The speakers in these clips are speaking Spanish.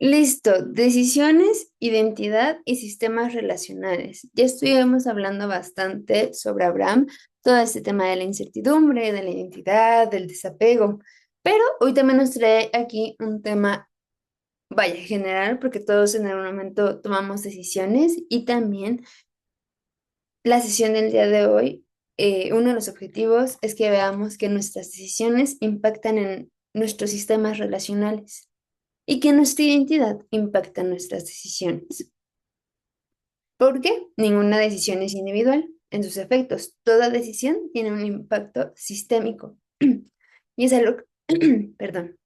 Listo, decisiones, identidad y sistemas relacionales. Ya estuvimos hablando bastante sobre Abraham, todo este tema de la incertidumbre, de la identidad, del desapego, pero hoy también nos trae aquí un tema, vaya, general, porque todos en algún momento tomamos decisiones y también la sesión del día de hoy, uno de los objetivos es que veamos que nuestras decisiones impactan en nuestros sistemas relacionales y que nuestra identidad impacta nuestras decisiones. ¿Por qué? Ninguna decisión es individual en sus efectos. Toda decisión tiene un impacto sistémico. Y es algo, perdón,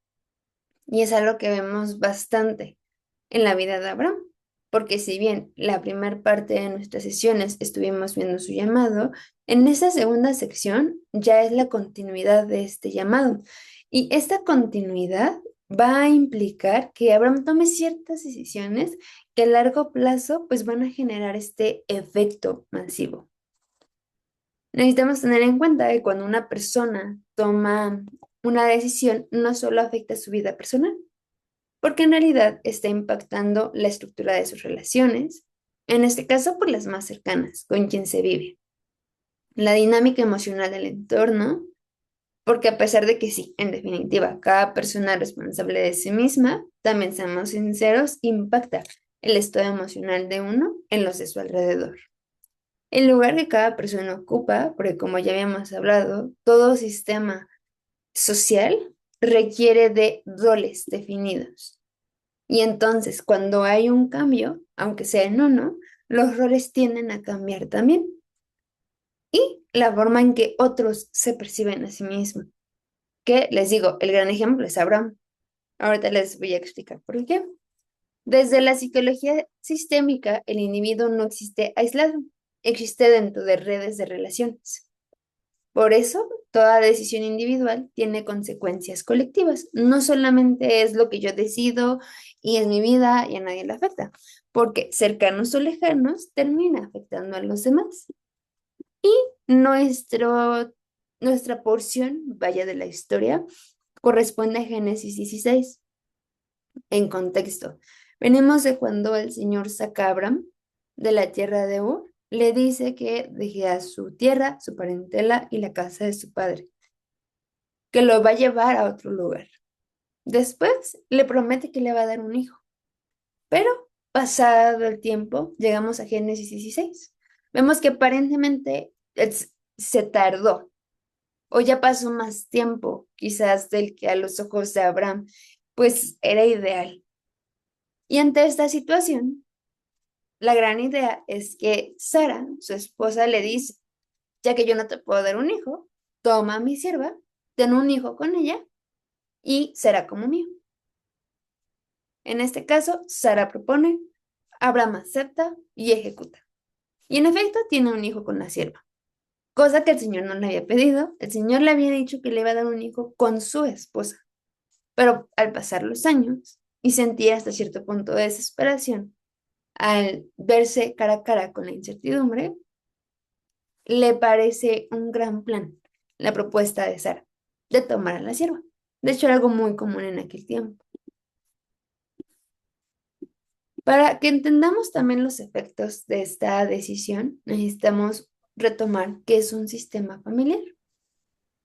y es algo que vemos bastante en la vida de Abraham. Porque si bien la primera parte de nuestras sesiones estuvimos viendo su llamado, en esa segunda sección ya es la continuidad de este llamado. Y esta continuidad va a implicar que Abraham tome ciertas decisiones que a largo plazo pues van a generar este efecto masivo. Necesitamos tener en cuenta que cuando una persona toma una decisión, no solo afecta su vida personal, porque en realidad está impactando la estructura de sus relaciones, en este caso por las más cercanas, con quien se vive, la dinámica emocional del entorno, porque a pesar de que sí, en definitiva, cada persona es responsable de sí misma, también seamos sinceros, impacta el estado emocional de uno en los de su alrededor. El lugar que cada persona ocupa, porque como ya habíamos hablado, todo sistema social requiere de roles definidos. Y entonces, cuando hay un cambio, aunque sea en uno, los roles tienden a cambiar también. Y la forma en que otros se perciben a sí mismos. Que les digo, el gran ejemplo es Abraham. Ahorita les voy a explicar por qué. Desde la psicología sistémica, el individuo no existe aislado, existe dentro de redes de relaciones. Por eso, toda decisión individual tiene consecuencias colectivas. No solamente es lo que yo decido y es mi vida y a nadie le afecta, porque cercanos o lejanos termina afectando a los demás. Y nuestro, nuestra porción, vaya de la historia, corresponde a Génesis 16. En contexto, venimos de cuando el Señor saca a Abraham de la tierra de Ur, le dice que deje a su tierra, su parentela y la casa de su padre, que lo va a llevar a otro lugar. Después le promete que le va a dar un hijo, pero pasado el tiempo, llegamos a Génesis 16. Vemos que aparentemente se tardó o ya pasó más tiempo, quizás del que a los ojos de Abraham, pues era ideal. Y ante esta situación, la gran idea es que Sara, su esposa, le dice, ya que yo no te puedo dar un hijo, toma a mi sierva, ten un hijo con ella y será como mío. En este caso, Sara propone, Abraham acepta y ejecuta. Y en efecto, tiene un hijo con la sierva, cosa que el Señor no le había pedido. El Señor le había dicho que le iba a dar un hijo con su esposa. Pero al pasar los años y sentir hasta cierto punto de desesperación, al verse cara a cara con la incertidumbre, le parece un gran plan la propuesta de Sara de tomar a la sierva. De hecho, era algo muy común en aquel tiempo. Para que entendamos también los efectos de esta decisión, necesitamos retomar qué es un sistema familiar.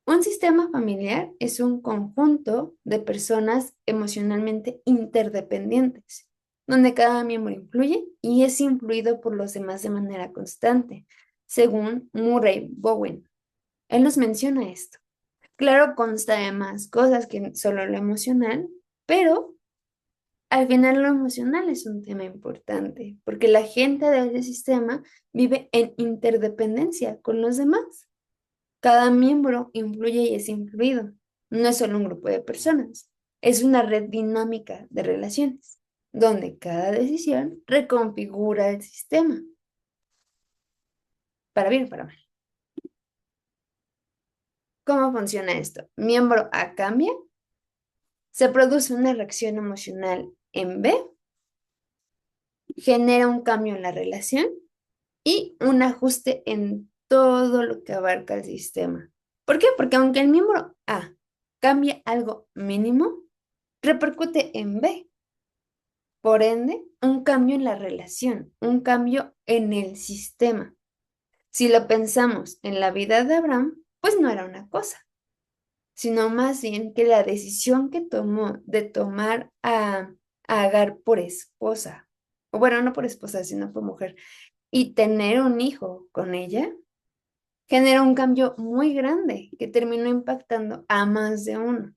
Un sistema familiar es un conjunto de personas emocionalmente interdependientes, donde cada miembro influye y es influido por los demás de manera constante, según Murray Bowen. Él nos menciona esto. Claro, consta de más cosas que solo lo emocional, pero al final lo emocional es un tema importante, porque la gente de ese sistema vive en interdependencia con los demás. Cada miembro influye y es influido. No es solo un grupo de personas, es una red dinámica de relaciones, donde cada decisión reconfigura el sistema, para bien o para mal. ¿Cómo funciona esto? Miembro A cambia, se produce una reacción emocional en B, genera un cambio en la relación y un ajuste en todo lo que abarca el sistema. ¿Por qué? Porque aunque el miembro A cambie algo mínimo, repercute en B. Por ende, un cambio en la relación, un cambio en el sistema. Si lo pensamos en la vida de Abraham, pues no era una cosa, sino más bien que la decisión que tomó de tomar a Agar por esposa, o bueno, no por esposa, sino por mujer, y tener un hijo con ella, generó un cambio muy grande que terminó impactando a más de uno.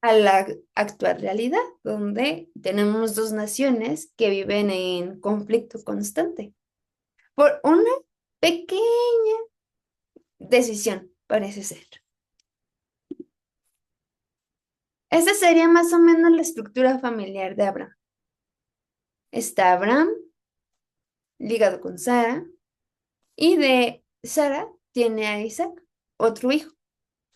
A la actual realidad, donde tenemos dos naciones que viven en conflicto constante por una pequeña decisión, parece ser. Esta sería más o menos la estructura familiar de Abraham. Está Abraham ligado con Sara y de Sara tiene a Isaac, otro hijo.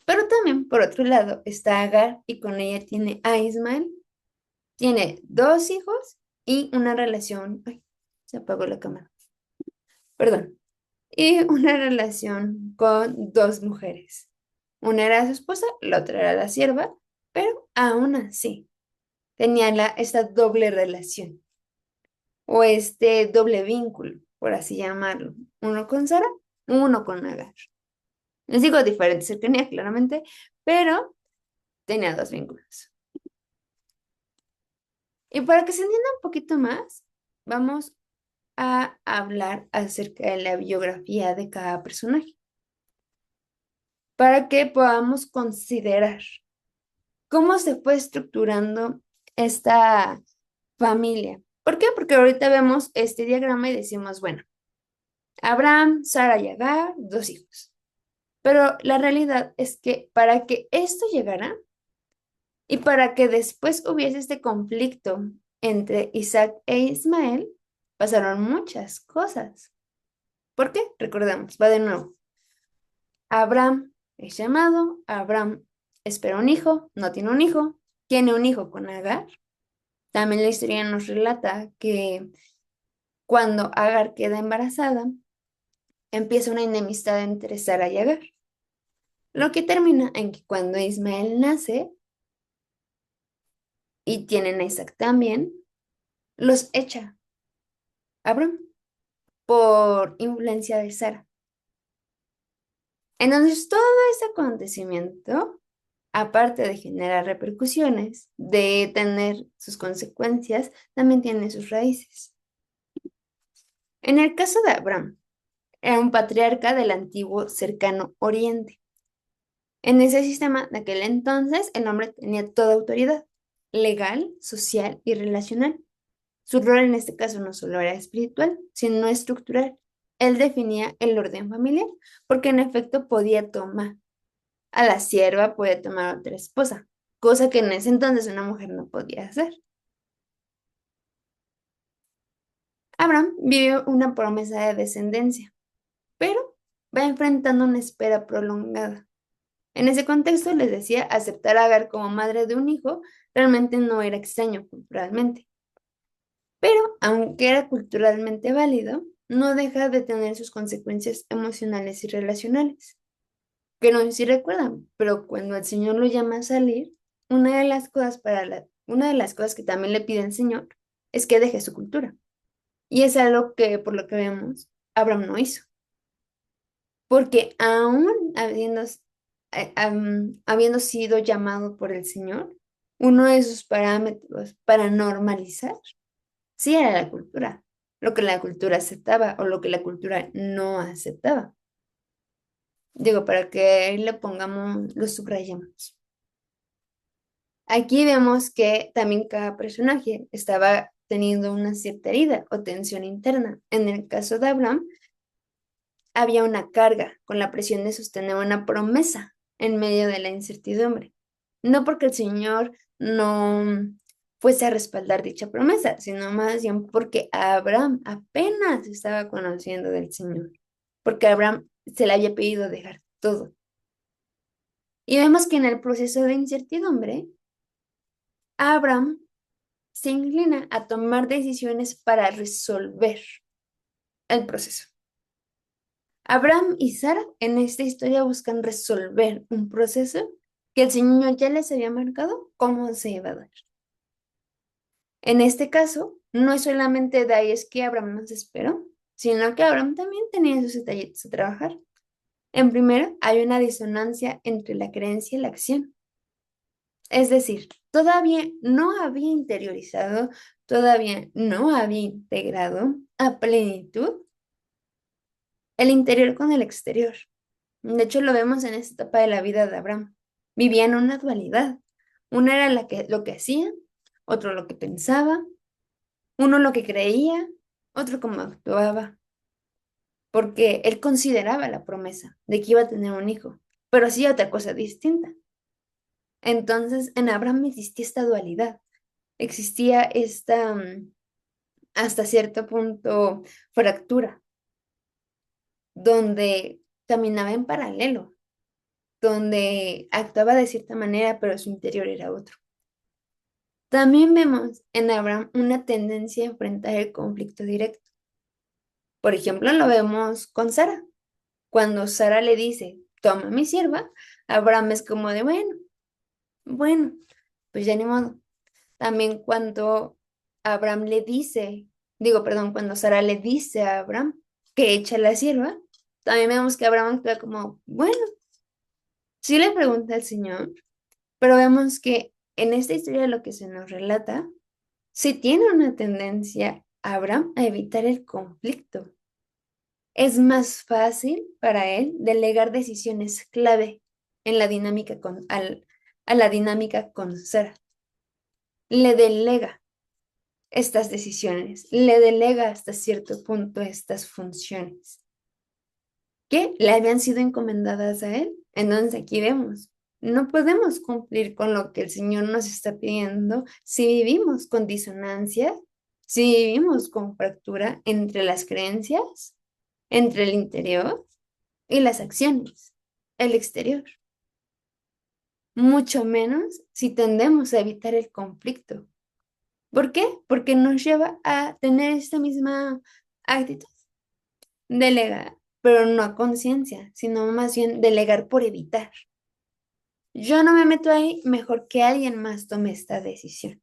Pero también, por otro lado, está Agar y con ella tiene a Ismael. Tiene dos hijos y una relación. Ay, se apagó la cámara. Perdón. Y una relación con dos mujeres. Una era su esposa, la otra era la sierva, pero aún así tenía esta doble relación o este doble vínculo, por así llamarlo. Uno con Sara, uno con Agar. Les digo diferente cercanía, claramente, pero tenía dos vínculos. Y para que se entienda un poquito más, vamos a hablar acerca de la biografía de cada personaje, para que podamos considerar cómo se fue estructurando esta familia. ¿Por qué? Porque ahorita vemos este diagrama y decimos, bueno, Abraham, Sara y Agar, dos hijos. Pero la realidad es que para que esto llegara y para que después hubiese este conflicto entre Isaac e Ismael, pasaron muchas cosas. ¿Por qué? Recordemos, va de nuevo. Abraham es llamado, Abraham espera un hijo, no tiene un hijo, tiene un hijo con Agar. También la historia nos relata que cuando Agar queda embarazada, empieza una enemistad entre Sara y Agar, lo que termina en que cuando Ismael nace y tienen a Isaac también, los echa Abraham por influencia de Sara. Entonces, todo ese acontecimiento, aparte de generar repercusiones, de tener sus consecuencias, también tiene sus raíces. En el caso de Abraham, era un patriarca del antiguo cercano Oriente. En ese sistema de aquel entonces, el hombre tenía toda autoridad, legal, social y relacional. Su rol en este caso no solo era espiritual, sino estructural. Él definía el orden familiar, porque en efecto podía tomar a la sierva, podía tomar a otra esposa, cosa que en ese entonces una mujer no podía hacer. Abraham vivió una promesa de descendencia, pero va enfrentando una espera prolongada. En ese contexto, les decía, aceptar a Agar como madre de un hijo realmente no era extraño culturalmente, pero aunque era culturalmente válido, no deja de tener sus consecuencias emocionales y relacionales. Que no sé si recuerdan, pero cuando el Señor lo llama a salir, una de las cosas que también le pide el Señor es que deje su cultura. Y es algo que, por lo que vemos, Abraham no hizo, porque aún habiendo sido llamado por el Señor, uno de sus parámetros para normalizar, sí era la cultura, lo que la cultura aceptaba o lo que la cultura no aceptaba. Digo, para que le pongamos, lo subrayemos. Aquí vemos que también cada personaje estaba teniendo una cierta herida o tensión interna. En el caso de Abraham, había una carga con la presión de sostener una promesa en medio de la incertidumbre. No porque el Señor no fuese a respaldar dicha promesa, sino más bien porque Abraham apenas estaba conociendo del Señor, porque Abraham se le había pedido dejar todo. Y vemos que en el proceso de incertidumbre, Abraham se inclina a tomar decisiones para resolver el proceso. Abraham y Sara en esta historia buscan resolver un proceso que el Señor ya les había marcado cómo se iba a dar. En este caso, no es solamente de ahí es que Abraham nos esperó, sino que Abraham también tenía sus detallitos a trabajar. En primero, hay una disonancia entre la creencia y la acción. Es decir, todavía no había interiorizado, todavía no había integrado a plenitud el interior con el exterior. De hecho, lo vemos en esta etapa de la vida de Abraham. Vivía en una dualidad. Una era lo que hacía, otro lo que pensaba, uno lo que creía, otro cómo actuaba, porque él consideraba la promesa de que iba a tener un hijo, pero hacía otra cosa distinta. Entonces, en Abraham existía esta dualidad, existía esta, hasta cierto punto, fractura, donde caminaba en paralelo, donde actuaba de cierta manera, pero su interior era otro. También vemos en Abraham una tendencia a enfrentar el conflicto directo. Por ejemplo, lo vemos con Sara. Cuando Sara le dice, toma mi sierva, Abraham es como de, bueno, pues ya ni modo. También cuando Abraham le dice, digo, perdón, cuando Sara le dice a Abraham que echa la sierva, también vemos que Abraham actúa como, bueno, sí le pregunta al Señor, pero vemos que en esta historia lo que se nos relata, sí tiene una tendencia Abraham a evitar el conflicto. Es más fácil para él delegar decisiones clave en la dinámica a la dinámica con Sara. Le delega estas decisiones, le delega hasta cierto punto estas funciones que le habían sido encomendadas a él. Entonces aquí vemos, no podemos cumplir con lo que el Señor nos está pidiendo si vivimos con disonancia, si vivimos con fractura entre las creencias, entre el interior y las acciones, el exterior. Mucho menos si tendemos a evitar el conflicto. ¿Por qué? Porque nos lleva a tener esta misma actitud, delegar, pero no a conciencia, sino más bien delegar por evitar. Yo no me meto ahí, mejor que alguien más tome esta decisión.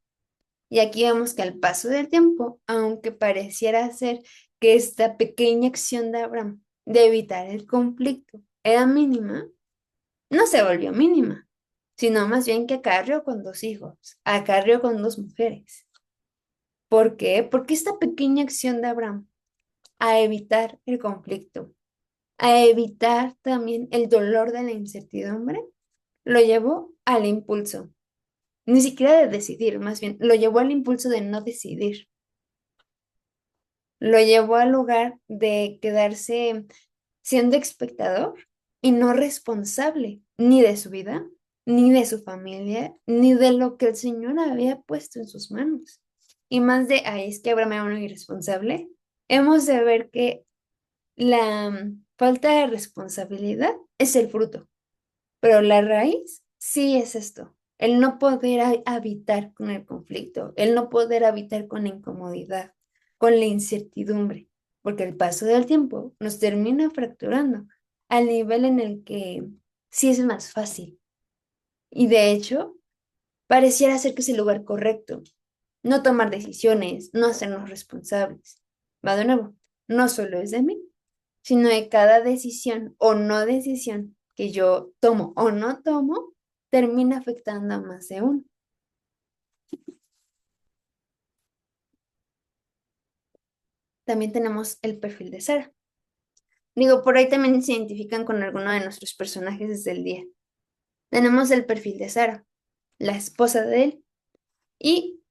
Y aquí vemos que al paso del tiempo, aunque pareciera ser que esta pequeña acción de Abraham de evitar el conflicto era mínima, no se volvió mínima, sino más bien que acarreó con dos hijos, acarreó con dos mujeres. ¿Por qué? Porque esta pequeña acción de Abraham a evitar el conflicto, a evitar también el dolor de la incertidumbre, lo llevó al impulso, ni siquiera de decidir, más bien, lo llevó al impulso de no decidir, lo llevó al lugar de quedarse siendo espectador y no responsable ni de su vida, ni de su familia, ni de lo que el Señor había puesto en sus manos. Y más de, ahí es que Abraham era un irresponsable, hemos de ver que la falta de responsabilidad es el fruto, pero la raíz sí es esto, el no poder habitar con el conflicto, el no poder habitar con la incomodidad, con la incertidumbre, porque el paso del tiempo nos termina fracturando al nivel en el que sí es más fácil. Y de hecho, pareciera ser que es el lugar correcto, no tomar decisiones, no hacernos responsables. Va de nuevo, no solo es de mí, sino de cada decisión o no decisión que yo tomo o no tomo, termina afectando a más de uno. También tenemos el perfil de Sara. Digo, por ahí también se identifican con alguno de nuestros personajes desde el día. Tenemos el perfil de Sara, la esposa de él, y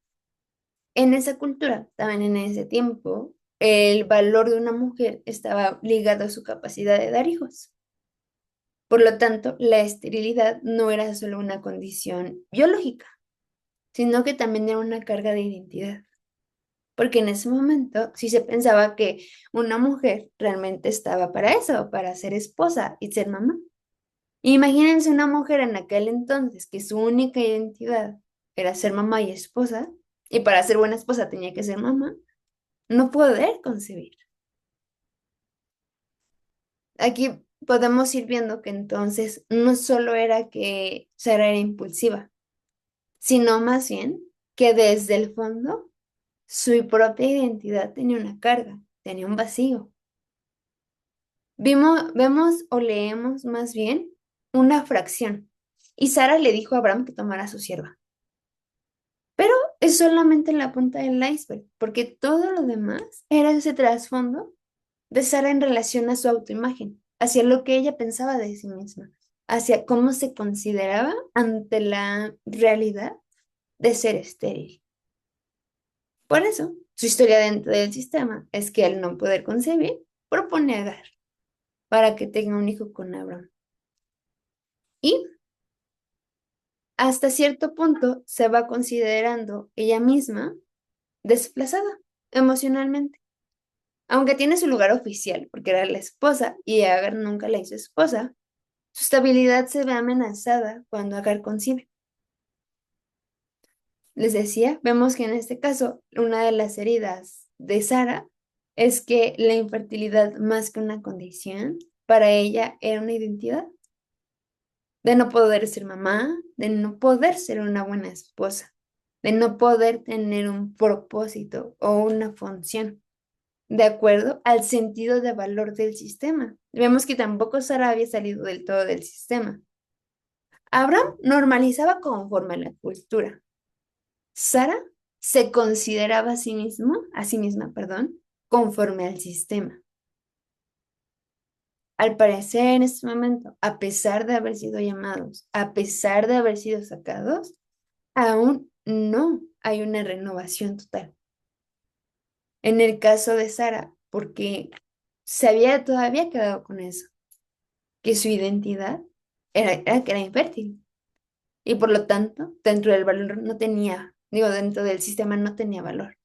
en esa cultura, también en ese tiempo, el valor de una mujer estaba ligado a su capacidad de dar hijos. Por lo tanto, la esterilidad no era solo una condición biológica, sino que también era una carga de identidad. Porque en ese momento sí se pensaba que una mujer realmente estaba para eso, para ser esposa y ser mamá. Imagínense una mujer en aquel entonces que su única identidad era ser mamá y esposa, y para ser buena esposa tenía que ser mamá, no poder concebir. Aquí podemos ir viendo que entonces no solo era que Sara era impulsiva, sino más bien que desde el fondo Su propia identidad tenía una carga, tenía un vacío. Vemos o leemos más bien una fracción. Y Sara le dijo a Abraham que tomara a su sierva. Pero es solamente la punta del iceberg, porque todo lo demás era ese trasfondo de Sara en relación a su autoimagen, hacia lo que ella pensaba de sí misma, hacia cómo se consideraba ante la realidad de ser estéril. Por eso, su historia dentro del sistema es que al no poder concebir, propone a Agar para que tenga un hijo con Abraham. Y hasta cierto punto se va considerando ella misma desplazada emocionalmente, aunque tiene su lugar oficial porque era la esposa y Agar nunca la hizo esposa. Su estabilidad se ve amenazada cuando Agar concibe. Les decía, vemos que en este caso una de las heridas de Sara es que la infertilidad más que una condición, para ella era una identidad de no poder ser mamá, de no poder ser una buena esposa, de no poder tener un propósito o una función, de acuerdo al sentido de valor del sistema. Vemos que tampoco Sara había salido del todo del sistema. Abraham normalizaba conforme a la cultura. Sara se consideraba a sí misma, perdón, conforme al sistema. Al parecer, en este momento, a pesar de haber sido llamados, a pesar de haber sido sacados, aún no hay una renovación total. En el caso de Sara, porque se había todavía quedado con eso, que su identidad era que era infértil y por lo tanto, dentro del valor no tenía, digo, dentro del sistema no tenía valor.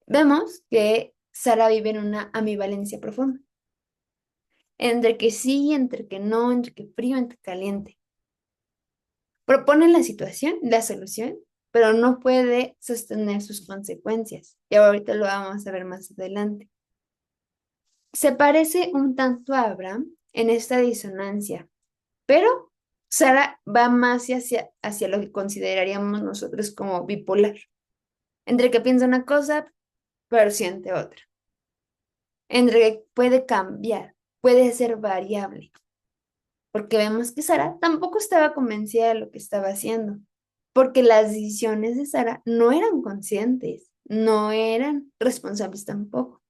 Vemos que Sara vive en una ambivalencia profunda, entre que sí, entre que no, entre que frío, entre caliente. Propone la situación, la solución, pero no puede sostener sus consecuencias. Y ahorita lo vamos a ver más adelante. Se parece un tanto a Abraham en esta disonancia, pero Sara va más hacia lo que consideraríamos nosotros como bipolar, entre que piensa una cosa, pero siente otra, entre que puede cambiar, puede ser variable, porque vemos que Sara tampoco estaba convencida de lo que estaba haciendo, porque las decisiones de Sara no eran conscientes, no eran responsables tampoco,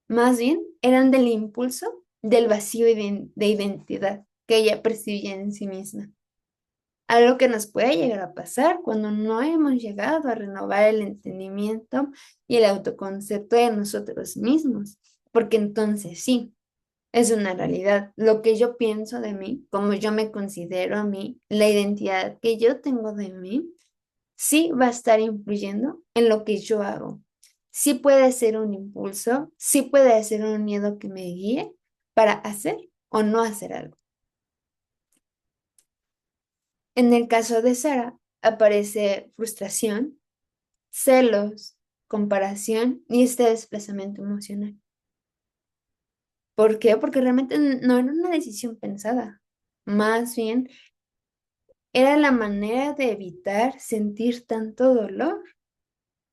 más bien eran del impulso del vacío de identidad que ella percibía en sí misma. Algo que nos puede llegar a pasar cuando no hemos llegado a renovar el entendimiento y el autoconcepto de nosotros mismos, porque entonces sí, es una realidad. Lo que yo pienso de mí, como yo me considero a mí, la identidad que yo tengo de mí, sí va a estar influyendo en lo que yo hago. Sí puede ser un impulso, sí puede ser un miedo que me guíe para hacer o no hacer algo. En el caso de Sara, aparece frustración, celos, comparación y este desplazamiento emocional. ¿Por qué? Porque realmente no era una decisión pensada. Más bien, era la manera de evitar sentir tanto dolor.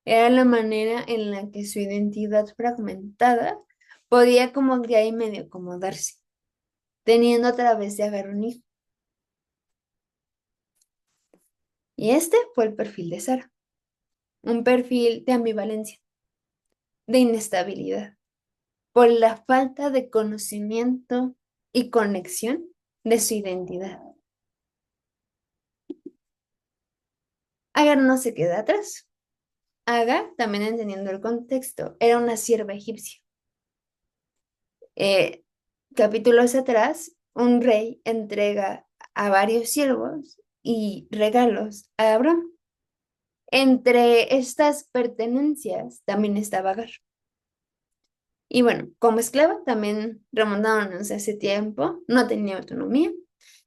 Era la manera en la que su identidad fragmentada podía como que ahí medio acomodarse, teniendo a través de agarrar un hijo. Y este fue el perfil de Sara, un perfil de ambivalencia, de inestabilidad, por la falta de conocimiento y conexión de su identidad. Agar no se queda atrás. Agar, también entendiendo el contexto, era una sierva egipcia. Eh, Capítulos atrás, un rey entrega a varios siervos y regalos a Abraham. Entre estas pertenencias también estaba Agar. Y bueno, como esclava, también remontándonos a ese tiempo, no tenía autonomía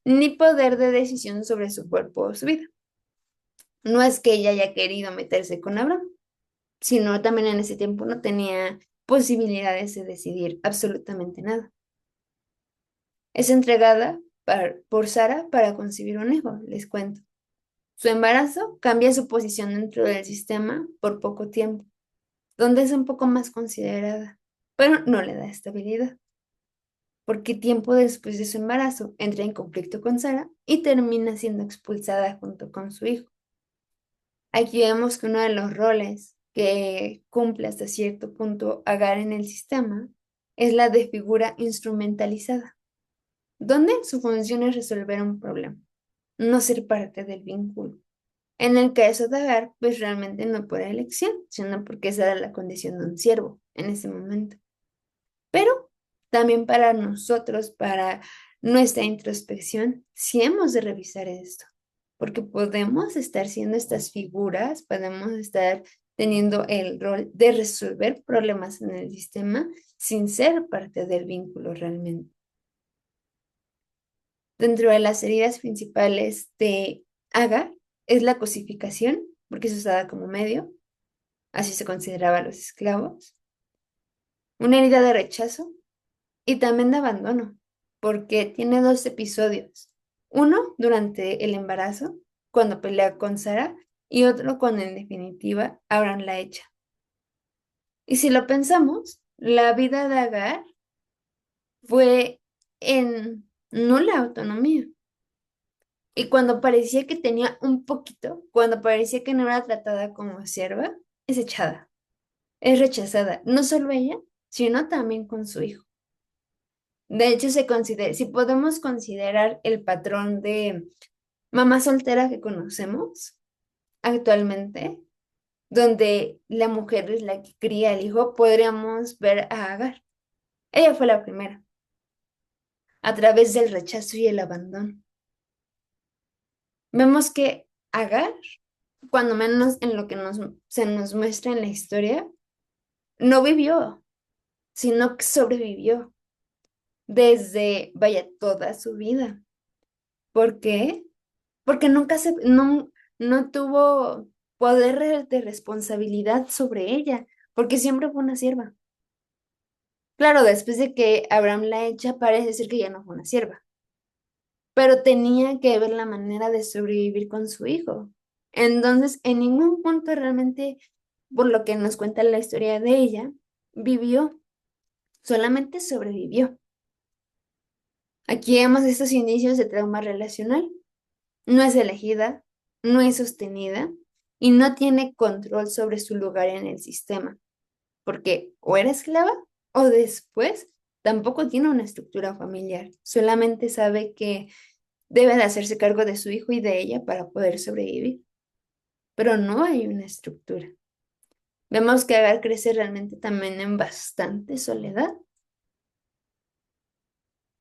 ni poder de decisión sobre su cuerpo o su vida. No es que ella haya querido meterse con Abraham, sino también en ese tiempo no tenía posibilidades de decidir absolutamente nada. Es entregada por Sara para concebir un hijo, les cuento. Su embarazo cambia su posición dentro del sistema por poco tiempo, donde es un poco más considerada, pero no le da estabilidad, porque tiempo después de su embarazo entra en conflicto con Sara y termina siendo expulsada junto con su hijo. Aquí vemos que uno de los roles que cumple hasta cierto punto Agar en el sistema es la de figura instrumentalizada, donde su función es resolver un problema, no ser parte del vínculo. En el caso de Agar, pues realmente no por elección, sino porque esa era la condición de un siervo en ese momento. Pero también para nosotros, para nuestra introspección, sí hemos de revisar esto, porque podemos estar siendo estas figuras, podemos estar teniendo el rol de resolver problemas en el sistema sin ser parte del vínculo realmente. Dentro de las heridas principales de Agar es la cosificación, porque es usada como medio, así se consideraba a los esclavos, una herida de rechazo y también de abandono, porque tiene dos episodios. Uno durante el embarazo, cuando pelea con Sara, y otro cuando en definitiva Abraham la echa. Y si lo pensamos, la vida de Agar fue en nula autonomía. Y cuando parecía que tenía un poquito, cuando parecía que no era tratada como sierva, es echada, es rechazada, no solo ella, sino también con su hijo. De hecho, si podemos considerar el patrón de mamá soltera que conocemos actualmente, donde la mujer es la que cría al hijo, podríamos ver a Agar. Ella fue la primera, a través del rechazo y el abandono. Vemos que Agar, cuando menos en lo que se nos muestra en la historia, no vivió, sino que sobrevivió desde, vaya, toda su vida. ¿Por qué? Porque no tuvo poder de responsabilidad sobre ella, porque siempre fue una sierva. Claro, después de que Abraham la echa, parece ser que ya no fue una sierva, pero tenía que ver la manera de sobrevivir con su hijo. Entonces, en ningún punto realmente, por lo que nos cuenta la historia de ella, vivió, solamente sobrevivió. Aquí vemos estos inicios de trauma relacional. No es elegida, no es sostenida y no tiene control sobre su lugar en el sistema, porque o era esclava o después tampoco tiene una estructura familiar, solamente sabe que debe de hacerse cargo de su hijo y de ella para poder sobrevivir, pero no hay una estructura. Vemos que Agar crece realmente también en bastante soledad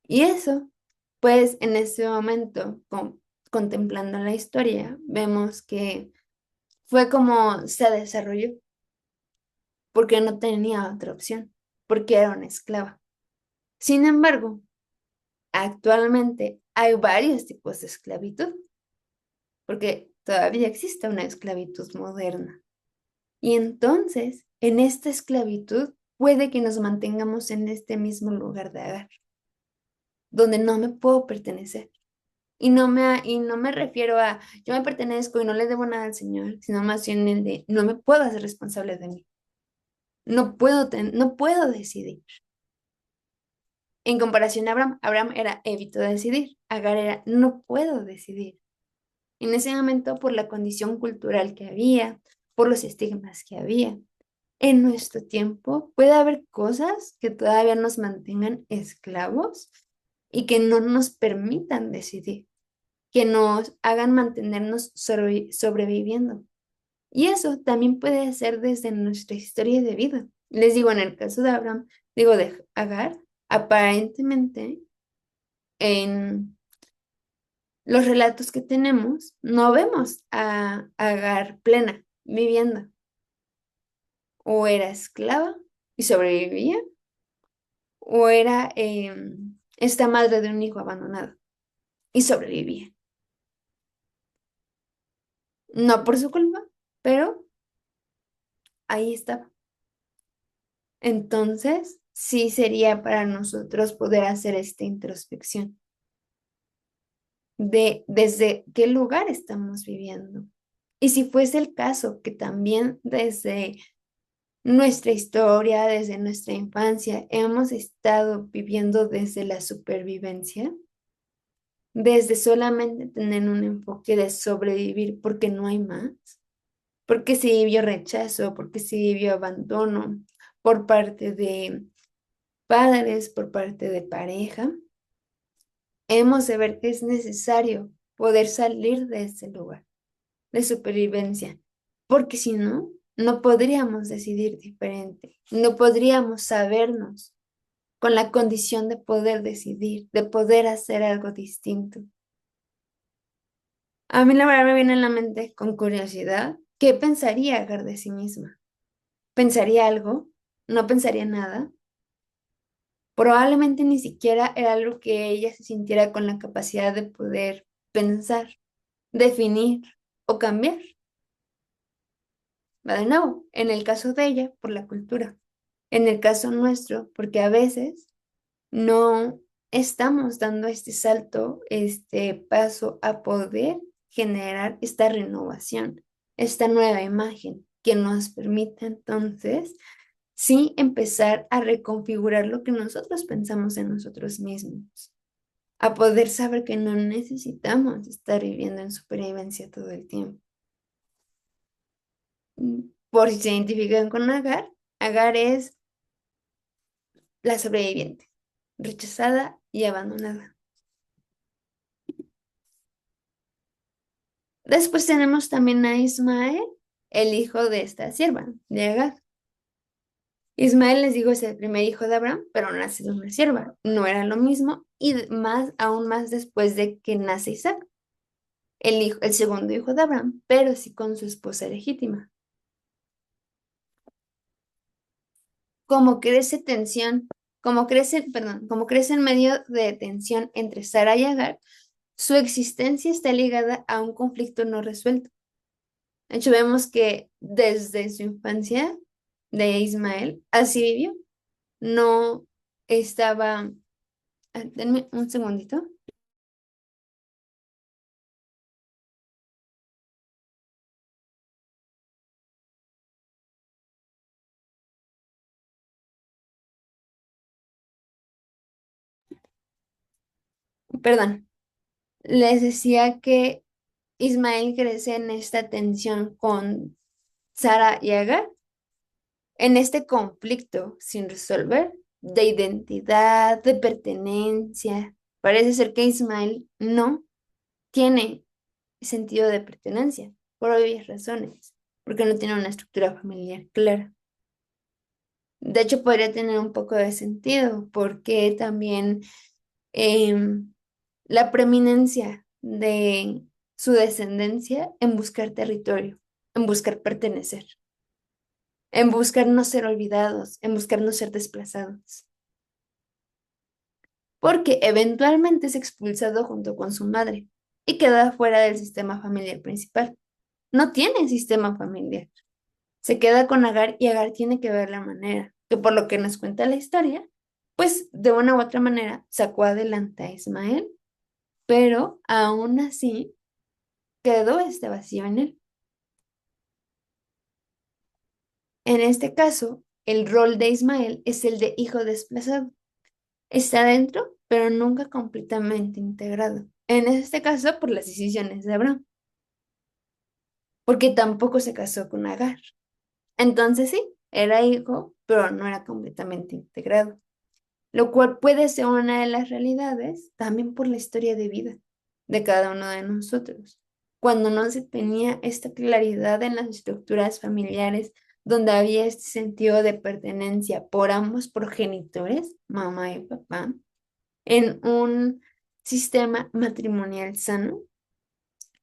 y eso, pues en ese momento, contemplando la historia, vemos que fue como se desarrolló, porque no tenía otra opción, porque era una esclava. Sin embargo, actualmente hay varios tipos de esclavitud, porque todavía existe una esclavitud moderna. Y entonces, en esta esclavitud, puede que nos mantengamos en este mismo lugar de Agar, donde no me puedo pertenecer. Y no me refiero a yo me pertenezco y no le debo nada al Señor, sino más bien el de no me puedo hacer responsable de mí. No puedo decidir. En comparación a Abraham, Abraham era evito decidir, Agar era no puedo decidir. En ese momento, por la condición cultural que había, por los estigmas que había, en nuestro tiempo puede haber cosas que todavía nos mantengan esclavos y que no nos permitan decidir, que nos hagan mantenernos sobreviviendo. Y eso también puede ser desde nuestra historia de vida. Les digo, en el caso de Abraham, digo de Agar, aparentemente en los relatos que tenemos no vemos a Agar plena viviendo. O era esclava y sobrevivía, o era esta madre de un hijo abandonado y sobrevivía. No por su culpa, pero ahí estaba. Entonces, sí sería para nosotros poder hacer esta introspección. de desde qué lugar estamos viviendo. Y si fuese el caso que también desde nuestra historia, desde nuestra infancia, hemos estado viviendo desde la supervivencia, desde solamente tener un enfoque de sobrevivir porque no hay más, porque se vivió rechazo, porque se vivió abandono por parte de padres, por parte de pareja, hemos de ver que es necesario poder salir de ese lugar de supervivencia, porque si no, no podríamos decidir diferente, no podríamos sabernos con la condición de poder decidir, de poder hacer algo distinto. A mí la verdad me viene en la mente con curiosidad, ¿qué pensaría Agar de sí misma? ¿Pensaría algo? ¿No pensaría nada? Probablemente ni siquiera era algo que ella se sintiera con la capacidad de poder pensar, definir o cambiar. Va de nuevo, en el caso de ella, por la cultura. En el caso nuestro, porque a veces no estamos dando este salto, este paso a poder generar esta renovación, esta nueva imagen que nos permite entonces sí empezar a reconfigurar lo que nosotros pensamos en nosotros mismos, a poder saber que no necesitamos estar viviendo en supervivencia todo el tiempo. Por si se identifican con Agar, Agar es la sobreviviente, rechazada y abandonada. Después tenemos también a Ismael, el hijo de esta sierva, de Agar. Ismael, les digo, es el primer hijo de Abraham, pero nace de una sierva. No era lo mismo y más, aún más después de que nace Isaac, el segundo hijo de Abraham, pero sí con su esposa legítima. Como crece tensión, como crece en medio de tensión entre Sara y Agar, su existencia está ligada a un conflicto no resuelto. De hecho, vemos que desde su infancia de Ismael, así vivió. No estaba, denme un segundito, perdón, les decía que Ismael crece en esta tensión con Sara y Agar, en este conflicto sin resolver de identidad, de pertenencia. Parece ser que Ismael no tiene sentido de pertenencia, por obvias razones, porque no tiene una estructura familiar clara. De hecho, podría tener un poco de sentido, porque también em, la preeminencia de su descendencia en buscar territorio, en buscar pertenecer, en buscar no ser olvidados, en buscar no ser desplazados, porque eventualmente es expulsado junto con su madre y queda fuera del sistema familiar principal. No tiene sistema familiar. Se queda con Agar y Agar tiene que ver la manera, que por lo que nos cuenta la historia, pues de una u otra manera sacó adelante a Ismael, pero aún así quedó este vacío en él. En este caso, el rol de Ismael es el de hijo desplazado. Está dentro, pero nunca completamente integrado. En este caso, por las decisiones de Abraham, porque tampoco se casó con Agar. Entonces sí, era hijo, pero no era completamente integrado, lo cual puede ser una de las realidades también por la historia de vida de cada uno de nosotros. Cuando no se tenía esta claridad en las estructuras familiares, donde había este sentido de pertenencia por ambos progenitores, mamá y papá, en un sistema matrimonial sano,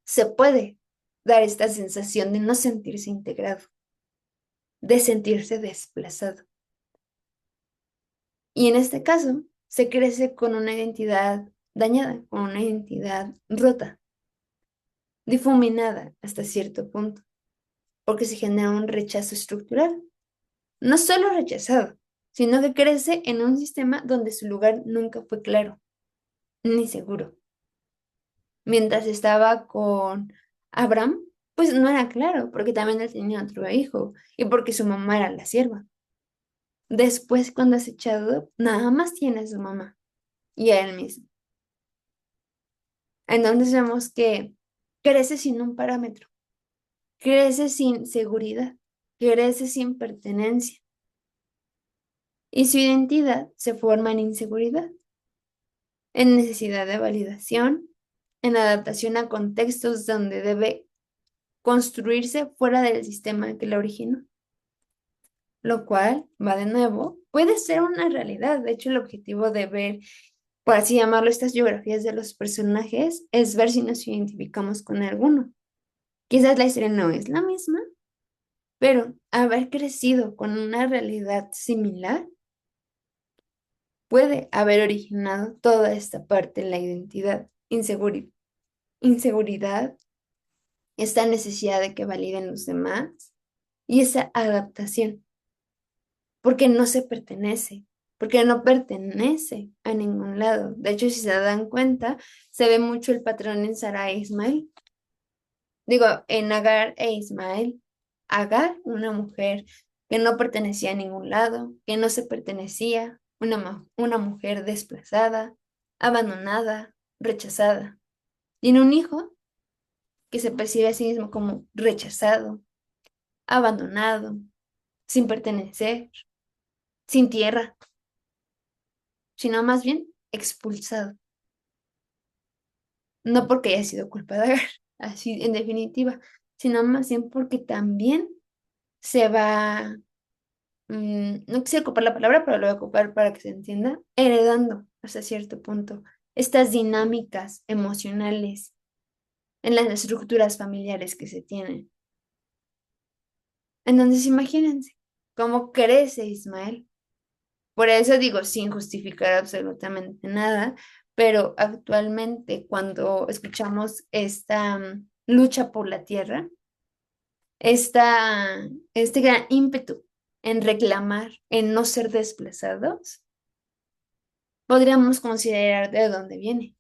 se puede dar esta sensación de no sentirse integrado, de sentirse desplazado. Y en este caso, se crece con una identidad dañada, con una identidad rota, difuminada hasta cierto punto, porque se genera un rechazo estructural. No solo rechazado, sino que crece en un sistema donde su lugar nunca fue claro, ni seguro. Mientras estaba con Abraham, pues no era claro, porque también él tenía otro hijo y porque su mamá era la sierva. Después, cuando es echado, nada más tiene a su mamá y a él mismo. Entonces vemos que crece sin un parámetro, crece sin seguridad, crece sin pertenencia y su identidad se forma en inseguridad, en necesidad de validación, en adaptación a contextos donde debe construirse fuera del sistema que la originó, lo cual, va de nuevo, puede ser una realidad. De hecho, el objetivo de ver, por así llamarlo, estas biografías de los personajes es ver si nos identificamos con alguno. Quizás la historia no es la misma, pero haber crecido con una realidad similar puede haber originado toda esta parte en la identidad, inseguridad, esta necesidad de que validen los demás y esa adaptación, porque no se pertenece, porque no pertenece a ningún lado. De hecho, si se dan cuenta, se ve mucho el patrón en Sara e Ismael. Digo, en Agar e Ismael. Agar, una mujer que no pertenecía a ningún lado, que no se pertenecía, una mujer desplazada, abandonada, rechazada. Tiene un hijo que se percibe a sí mismo como rechazado, abandonado, sin pertenecer, sin tierra, sino más bien expulsado. No porque haya sido culpa de Agar, así en definitiva, sino más bien porque también se va, no quisiera ocupar la palabra, pero lo voy a ocupar para que se entienda, heredando hasta cierto punto estas dinámicas emocionales en las estructuras familiares que se tienen. Entonces, imagínense cómo crece Ismael. Por eso digo, sin justificar absolutamente nada, pero actualmente cuando escuchamos esta lucha por la tierra, este gran ímpetu en reclamar, en no ser desplazados, podríamos considerar de dónde viene.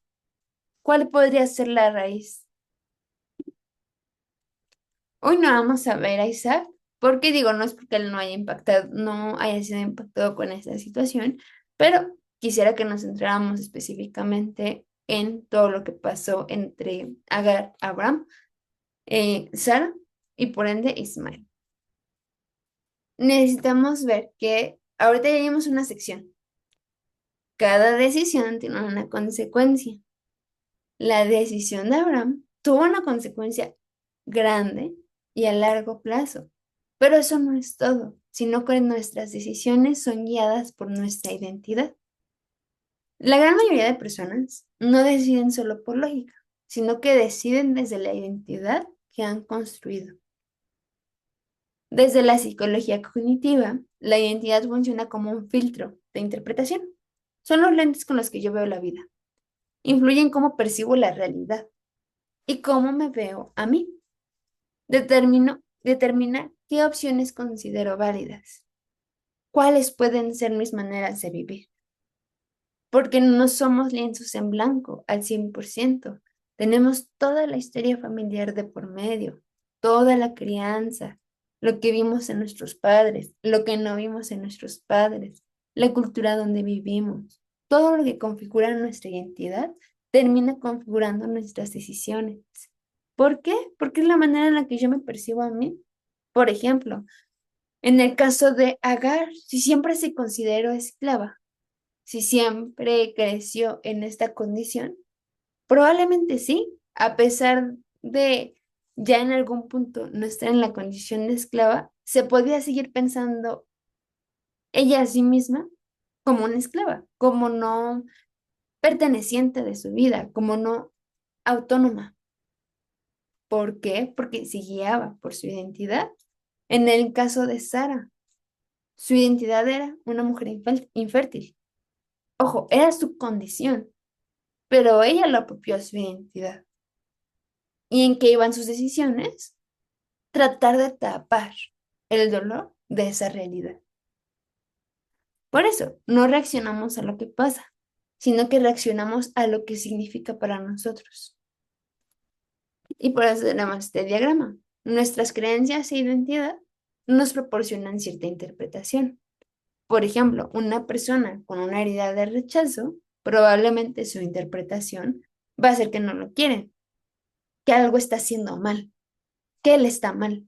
¿Cuál podría ser la raíz? Hoy no vamos a ver a Isaac, porque digo, no es porque él no haya impactado, no haya sido impactado con esta situación, pero quisiera que nos centráramos específicamente en todo lo que pasó entre Agar, Abraham, Sara y por ende Ismael. Necesitamos ver que ahorita ya vimos una sección. Cada decisión tiene una consecuencia. La decisión de Abraham tuvo una consecuencia grande y a largo plazo. Pero eso no es todo, sino que nuestras decisiones son guiadas por nuestra identidad. La gran mayoría de personas no deciden solo por lógica, sino que deciden desde la identidad que han construido. Desde la psicología cognitiva, la identidad funciona como un filtro de interpretación. Son los lentes con los que yo veo la vida. Influyen cómo percibo la realidad y cómo me veo a mí. Determina qué opciones considero válidas, cuáles pueden ser mis maneras de vivir, porque no somos lienzos en blanco al 100%. Tenemos toda la historia familiar de por medio, toda la crianza, lo que vimos en nuestros padres, lo que no vimos en nuestros padres, la cultura donde vivimos, todo lo que configura nuestra identidad termina configurando nuestras decisiones. ¿Por qué? Porque es la manera en la que yo me percibo a mí. Por ejemplo, en el caso de Agar, si siempre se consideró esclava, si siempre creció en esta condición, probablemente sí, a pesar de ya en algún punto no estar en la condición de esclava, se podía seguir pensando ella a sí misma como una esclava, como no perteneciente de su vida, como no autónoma. ¿Por qué? Porque se guiaba por su identidad. En el caso de Sara, su identidad era una mujer infértil. Ojo, era su condición, pero ella lo apropió a su identidad. ¿Y en qué iban sus decisiones? Tratar de tapar el dolor de esa realidad. Por eso, no reaccionamos a lo que pasa, sino que reaccionamos a lo que significa para nosotros. Y por eso tenemos este diagrama. Nuestras creencias e identidad nos proporcionan cierta interpretación. Por ejemplo, una persona con una herida de rechazo, probablemente su interpretación va a ser que no lo quiere, que algo está haciendo mal, que él está mal.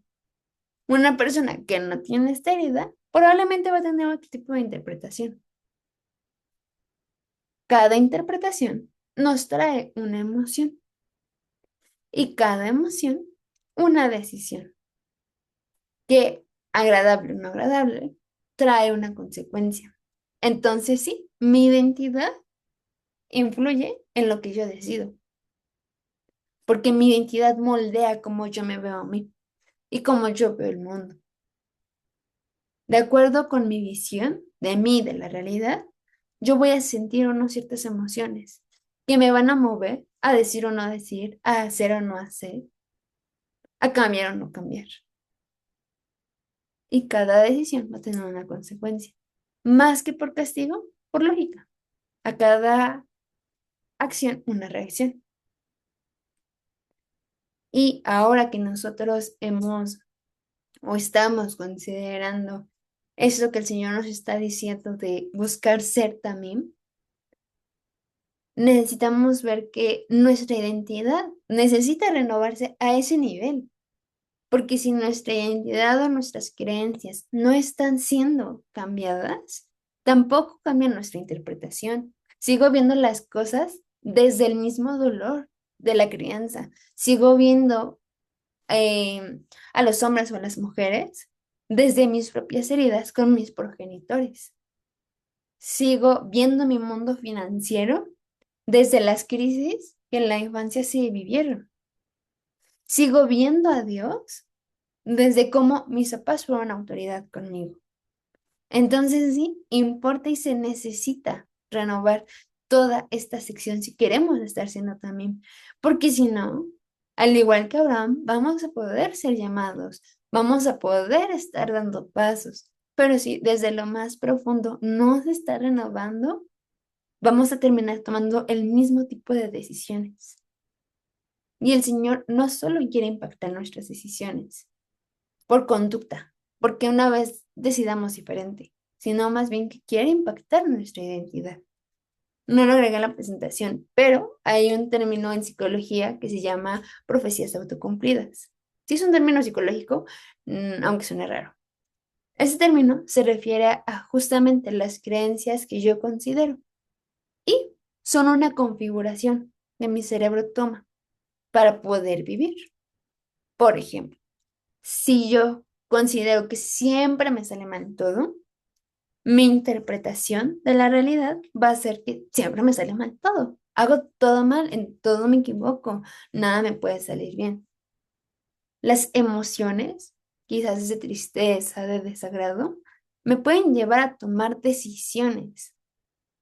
Una persona que no tiene esta herida, probablemente va a tener otro tipo de interpretación. Cada interpretación nos trae una emoción y cada emoción una decisión que, agradable o no agradable, trae una consecuencia. Entonces sí, mi identidad influye en lo que yo decido, porque mi identidad moldea cómo yo me veo a mí y cómo yo veo el mundo. De acuerdo con mi visión de mí, de la realidad, yo voy a sentir o no ciertas emociones que me van a mover a decir o no decir, a hacer o no hacer, a cambiar o no cambiar. Y cada decisión va a tener una consecuencia. Más que por castigo, por lógica. A cada acción, una reacción. Y ahora que nosotros hemos o estamos considerando eso que el Señor nos está diciendo de buscar ser también, necesitamos ver que nuestra identidad necesita renovarse a ese nivel, porque si nuestra identidad o nuestras creencias no están siendo cambiadas, tampoco cambia nuestra interpretación. Sigo viendo las cosas desde el mismo dolor de la crianza. Sigo viendo a los hombres o a las mujeres desde mis propias heridas con mis progenitores. Sigo viendo mi mundo financiero desde las crisis que en la infancia se vivieron. Sigo viendo a Dios desde cómo mis papás fueron autoridad conmigo. Entonces sí, importa y se necesita renovar toda esta sección si queremos estar siendo también, porque si no, al igual que Abraham, vamos a poder ser llamados, vamos a poder estar dando pasos, pero si desde lo más profundo no se está renovando, vamos a terminar tomando el mismo tipo de decisiones. Y el Señor no solo quiere impactar nuestras decisiones por conducta, porque una vez decidamos diferente, sino más bien que quiere impactar nuestra identidad. No lo agregué en la presentación, pero hay un término en psicología que se llama profecías autocumplidas. Sí es un término psicológico, aunque suene raro. Ese término se refiere a justamente las creencias que yo considero y son una configuración que mi cerebro toma para poder vivir. Por ejemplo, si yo considero que siempre me sale mal todo, mi interpretación de la realidad va a ser que siempre me sale mal todo. Hago todo mal, en todo me equivoco, nada me puede salir bien. Las emociones, quizás de tristeza, de desagrado, me pueden llevar a tomar decisiones.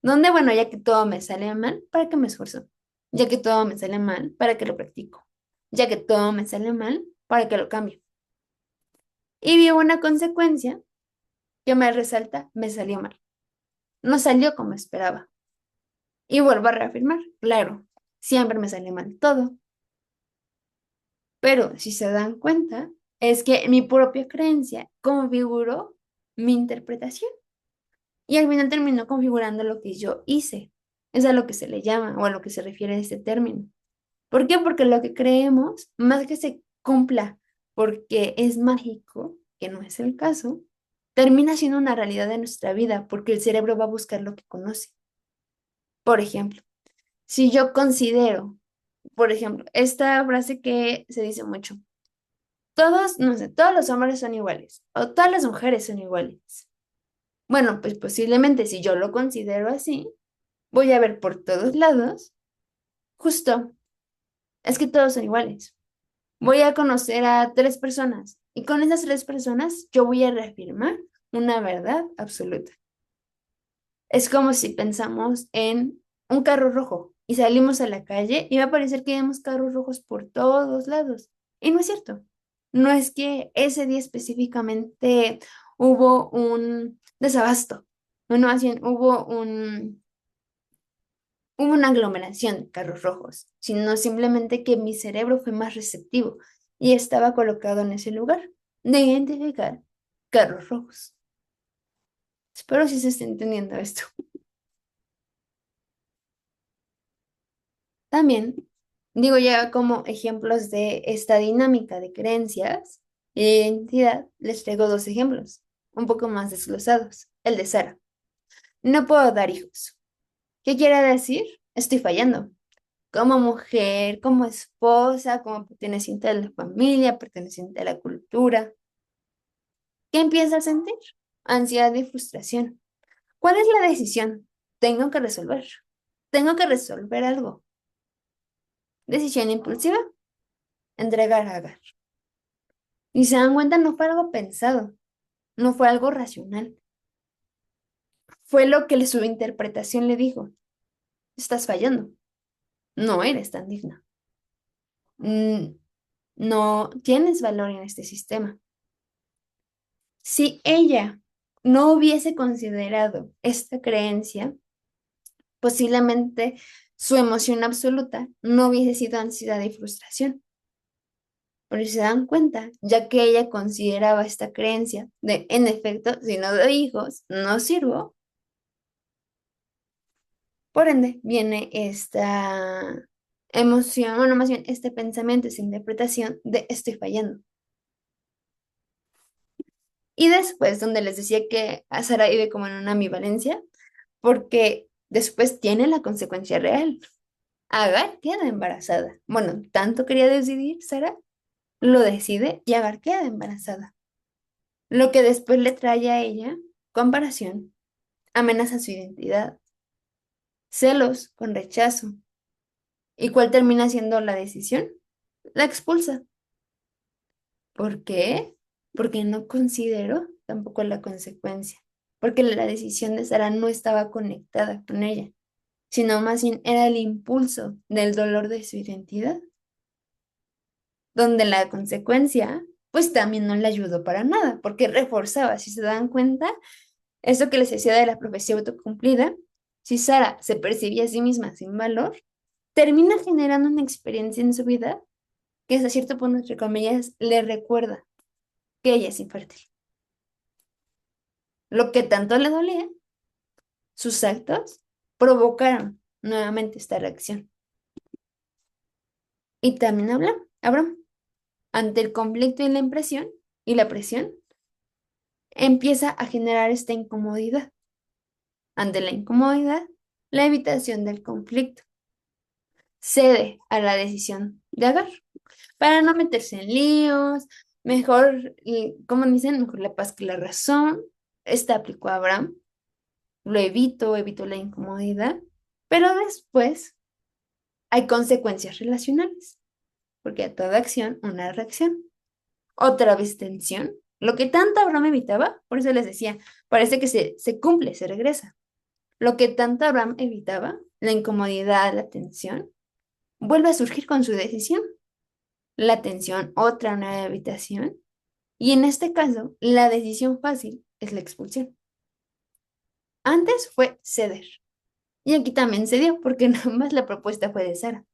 Donde, bueno, ya que todo me sale mal, ¿para qué me esfuerzo? Ya que todo me sale mal, ¿para qué lo practico? Ya que todo me sale mal, ¿para qué lo cambio? Y vi una consecuencia que me resalta, me salió mal. No salió como esperaba. Y vuelvo a reafirmar, claro, siempre me sale mal todo. Pero si se dan cuenta, es que mi propia creencia configuró mi interpretación. Y al final terminó configurando lo que yo hice. Es a lo que se le llama o a lo que se refiere este término. ¿Por qué? Porque lo que creemos, más que se cumpla porque es mágico, que no es el caso, termina siendo una realidad de nuestra vida porque el cerebro va a buscar lo que conoce. Por ejemplo, si yo considero, por ejemplo, esta frase que se dice mucho, todos, no sé, todos los hombres son iguales o todas las mujeres son iguales. Bueno, pues posiblemente si yo lo considero así, voy a ver por todos lados, justo, es que todos son iguales. Voy a conocer a tres personas y con esas tres personas yo voy a reafirmar una verdad absoluta. Es como si pensamos en un carro rojo y salimos a la calle y va a parecer que vemos carros rojos por todos lados. Y no es cierto. No es que ese día específicamente hubo un desabasto. No, más bien hubo hubo una aglomeración de carros rojos, sino simplemente que mi cerebro fue más receptivo y estaba colocado en ese lugar de identificar carros rojos. Espero si se esté entendiendo esto. También digo ya como ejemplos de esta dinámica de creencias y de identidad, les traigo dos ejemplos, un poco más desglosados. El de Sara. No puedo dar hijos. ¿Qué quiere decir? Estoy fallando. Como mujer, como esposa, como perteneciente a la familia, perteneciente a la cultura. ¿Qué empieza a sentir? Ansiedad y frustración. ¿Cuál es la decisión? Tengo que resolver. Tengo que resolver algo. Decisión impulsiva, entregar a Agar. Y se dan cuenta, no fue algo pensado, no fue algo racional. Fue lo que su interpretación le dijo. Estás fallando, no eres tan digna. Mm, no tienes valor en este sistema. Si ella no hubiese considerado esta creencia, posiblemente su emoción absoluta no hubiese sido ansiedad y frustración. Pero si se dan cuenta, ya que ella consideraba esta creencia de, en efecto, si no doy hijos, no sirvo, por ende viene esta emoción, bueno, más bien este pensamiento, esta interpretación de estoy fallando. Y después, donde les decía que a Sara vive como en una ambivalencia, porque después tiene la consecuencia real. Agar queda embarazada. Bueno, tanto quería decidir, Sara lo decide y Agar queda embarazada. Lo que después le trae a ella comparación, amenaza su identidad, celos con rechazo. ¿Y cuál termina siendo la decisión? La expulsa. ¿Por qué? Porque no consideró tampoco la consecuencia. Porque la decisión de Sara no estaba conectada con ella, sino más bien era el impulso del dolor de su identidad, donde la consecuencia, pues también no le ayudó para nada, porque reforzaba, si se dan cuenta, eso que les decía de la profecía autocumplida, si Sara se percibía a sí misma sin valor, termina generando una experiencia en su vida que hasta cierto punto, entre comillas, le recuerda que ella es infértil. Lo que tanto le dolía, sus actos provocaron nuevamente esta reacción. Y también Abraham, ante el conflicto y la impresión y la presión, empieza a generar esta incomodidad. Ante la incomodidad, la evitación del conflicto. Cede a la decisión de Agar para no meterse en líos, mejor, como dicen, mejor la paz que la razón. Esta aplicó a Abraham, lo evito la incomodidad, pero después hay consecuencias relacionales, porque a toda acción una reacción. Otra vez tensión, lo que tanto Abraham evitaba, por eso les decía, parece que se cumple, se regresa. Lo que tanto Abraham evitaba, la incomodidad, la tensión, vuelve a surgir con su decisión. La tensión, otra nueva evitación, y en este caso, la decisión fácil es la expulsión. Antes fue ceder, y aquí también cedió, porque nada más la propuesta fue de Sara.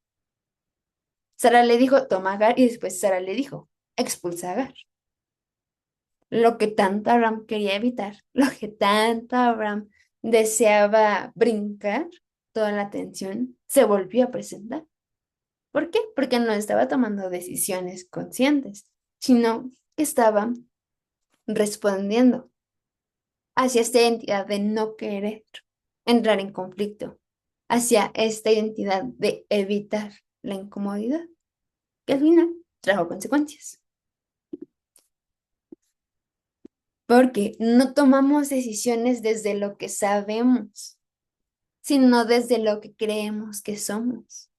Sara le dijo, toma a Agar, y después Sara le dijo, expulsa a Agar. Lo que tanto Abraham quería evitar, lo que tanto Abraham deseaba brincar, toda la tensión se volvió a presentar. ¿Por qué? Porque no estaba tomando decisiones conscientes, sino que estaba respondiendo hacia esta identidad de no querer entrar en conflicto, hacia esta identidad de evitar la incomodidad, que al final trajo consecuencias. Porque no tomamos decisiones desde lo que sabemos, sino desde lo que creemos que somos.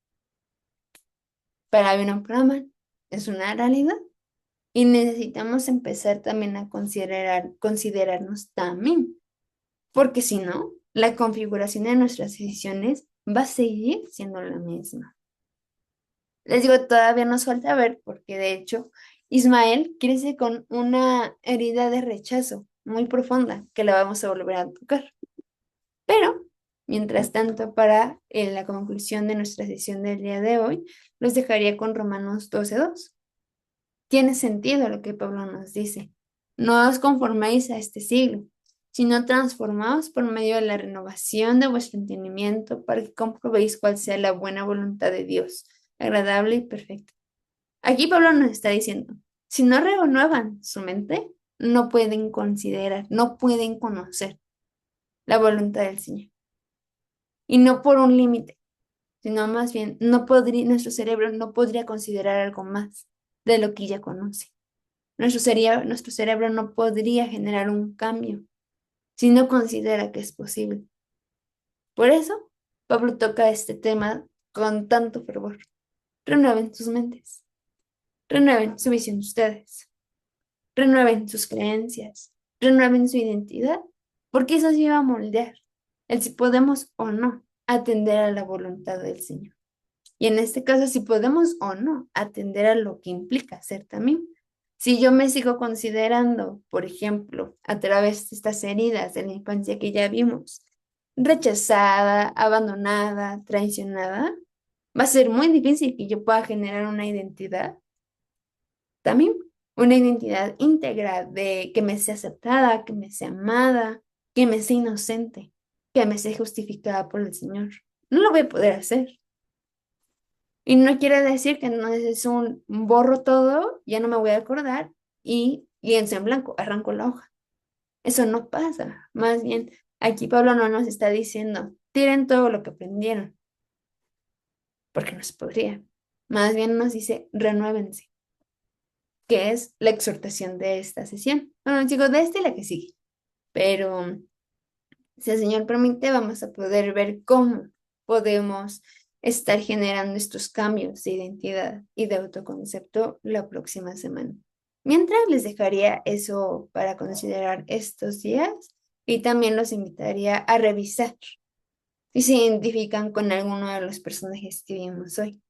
Para bien o para mal, es una realidad. Y necesitamos empezar también a considerarnos también, porque si no, la configuración de nuestras decisiones va a seguir siendo la misma. Les digo, todavía nos falta ver, porque de hecho, Ismael crece con una herida de rechazo muy profunda que la vamos a volver a tocar. Pero Mientras tanto, para la conclusión de nuestra sesión del día de hoy, los dejaría con Romanos 12:2. Tiene sentido lo que Pablo nos dice. No os conforméis a este siglo, sino transformaos por medio de la renovación de vuestro entendimiento para que comprobéis cuál sea la buena voluntad de Dios, agradable y perfecta. Aquí Pablo nos está diciendo, si no renuevan su mente, no pueden considerar, no pueden conocer la voluntad del Señor. Y no por un límite, sino más bien, nuestro cerebro no podría considerar algo más de lo que ya conoce. Nuestro cerebro no podría generar un cambio si no considera que es posible. Por eso, Pablo toca este tema con tanto fervor. Renueven sus mentes, renueven su visión de ustedes, renueven sus creencias, renueven su identidad, porque eso sí va a moldear el si podemos o no atender a la voluntad del Señor. Y en este caso, si podemos o no atender a lo que implica ser también. Si yo me sigo considerando, por ejemplo, a través de estas heridas de la infancia que ya vimos, rechazada, abandonada, traicionada, va a ser muy difícil que yo pueda generar una identidad, también una identidad íntegra de que me sea aceptada, que me sea amada, que me sea inocente, que me sea justificada por el Señor. No lo voy a poder hacer. Y no quiere decir que no es un borro todo, ya no me voy a acordar y lienzo en blanco, arranco la hoja. Eso no pasa. Más bien, aquí Pablo no nos está diciendo, tiren todo lo que aprendieron, porque no se podría. Más bien nos dice, renuévense, que es la exhortación de esta sesión. Bueno, chicos, de esta y la que sigue. Pero si el Señor permite, vamos a poder ver cómo podemos estar generando estos cambios de identidad y de autoconcepto la próxima semana. Mientras les dejaría eso para considerar estos días y también los invitaría a revisar si se identifican con alguno de los personajes que vimos hoy,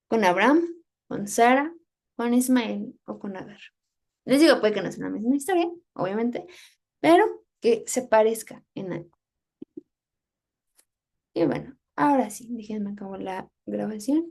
con Abraham, con Sara, con Ismael o con Agar. Les digo, puede que no sea la misma historia, obviamente, pero que se parezca en algo. Y bueno, ahora sí, déjenme acabar la grabación.